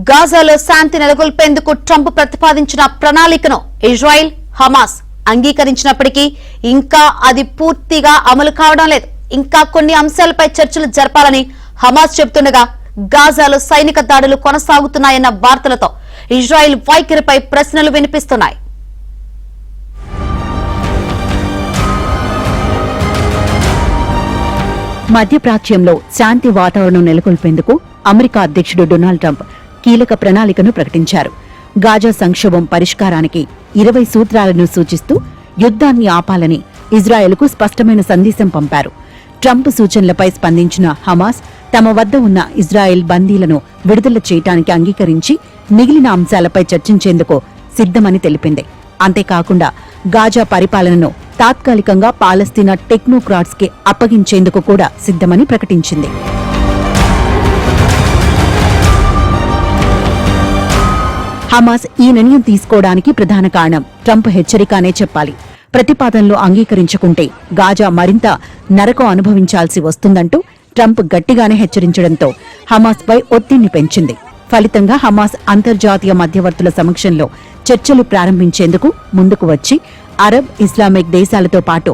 గాజాలో శాంతి నెలకొల్పేందుకు Trump ప్రతిపాదించిన ప్రణాళికను Israel, Hamas అంగీకరించినప్పటికీ ఇంకా అది పూర్తిగా అమలు కావడం లేదు. ఇంకా కొన్ని అంశాలపై చర్చలు జరపాలని హమాస్ చెబుతుండగా గాజాలో సైనిక దాడులు కొనసాగుతున్నాయన్న వార్తలతో ఇజ్రాయెల్ వైఖరిపై ప్రశ్నలు వినిపిస్తున్నాయి. మధ్యప్రాచ్యంలో శాంతి వాతావరణం నెలకొల్పేందుకు అమెరికా అధ్యక్షుడు డొనాల్డ్ ట్రంప్ కీలక ప్రణాళికను ప్రకటించారు. గాజా సంక్షోభం పరిష్కారానికి 20 సూత్రాలను సూచిస్తూ యుద్ధాన్ని ఆపాలని ఇజ్రాయెల్కు స్పష్టమైన సందేశం పంపారు. ట్రంప్ సూచనలపై స్పందించిన హమాస్ తమ వద్ద ఉన్న ఇజ్రాయెల్ బందీలను విడుదల చేయడానికి అంగీకరించి మిగిలిన అంశాలపై చర్చించేందుకు సిద్ధమని తెలిపింది. అంతేకాకుండా గాజా పరిపాలనను తాత్కాలికంగా పాలస్తీనా టెక్నోక్రాట్స్ కి అప్పగించేందుకు కూడా సిద్ధమని ప్రకటించింది. హమాస్ ఈ నిర్ణయం తీసుకోవడానికి ప్రధాన కారణం ట్రంప్ హెచ్చరిక అనే చెప్పాలి. ప్రతిపాదనలు అంగీకరించుకుంటే గాజా మరింత నరకం అనుభవించాల్సి వస్తుందంటూ ట్రంప్ గట్టిగానే హెచ్చరించడంతో హమాస్ పై ఒత్తిడిని పెంచింది. ఫలితంగా హమాస్ అంతర్జాతీయ మధ్యవర్తుల సమక్షంలో చర్చలు ప్రారంభించేందుకు ముందుకు వచ్చి అరబ్, ఇస్లామిక్ దేశాలతో పాటు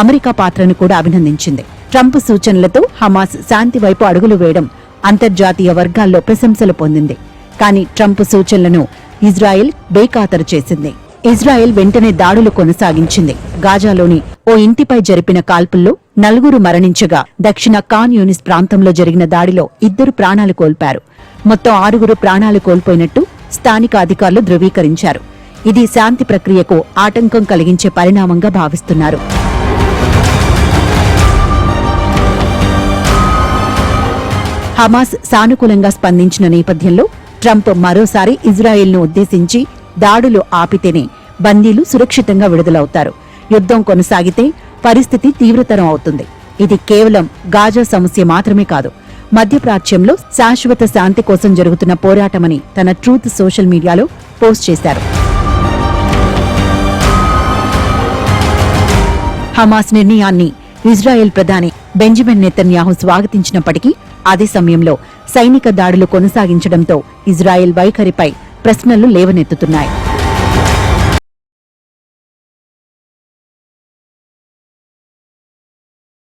అమెరికా పాత్రను కూడా అభినందించింది. ట్రంప్ సూచనలతో హమాస్ శాంతి వైపు అడుగులు వేయడం అంతర్జాతీయ వర్గాల్లో ప్రశంసలు పొందింది. కానీ ట్రంప్ సూచనలను ఇజ్రాయెల్ బేఖాతరు చేసింది. ఇజ్రాయెల్ వెంటనే దాడులు కొనసాగించింది. గాజాలోని ఓ ఇంటిపై జరిపిన కాల్పుల్లో 4 మరణించగా దక్షిణ ఖాన్ యూనిస్ ప్రాంతంలో జరిగిన దాడిలో 2 ప్రాణాలు కోల్పారు. మొత్తం 6 ప్రాణాలు కోల్పోయినట్టు స్థానిక అధికారులు ధృవీకరించారు. ఇది శాంతి ప్రక్రియకు ఆటంకం కలిగించే పరిణామంగా భావిస్తున్నారు. హమాస్ సానుకూలంగా స్పందించిన నేపథ్యంలో ట్రంప్ మరోసారి ఇజ్రాయెల్ను ఉద్దేశించి దాడులు ఆపితేనే బందీలు సురక్షితంగా విడుదలవుతారు. యుద్ధం కొనసాగితే పరిస్థితి తీవ్రతరం అవుతుంది. ఇది కేవలం గాజా సమస్య మాత్రమే కాదు, మధ్యప్రాచ్యంలో శాశ్వత శాంతి కోసం జరుగుతున్న పోరాటమని తన ట్రూత్ సోషల్ మీడియాలో పోస్ట్ చేశారు. హమాస్ నిర్ణయాన్ని ఇజ్రాయెల్ ప్రధాని బెంజమిన్ నెతన్యాహు స్వాగతించినప్పటికీ అదే సమయంలో సైనిక దాడులు కొనసాగించడంతో ఇజ్రాయెల్ వైఖరిపై ప్రశ్నలు లేవనెత్తుతున్నాయి.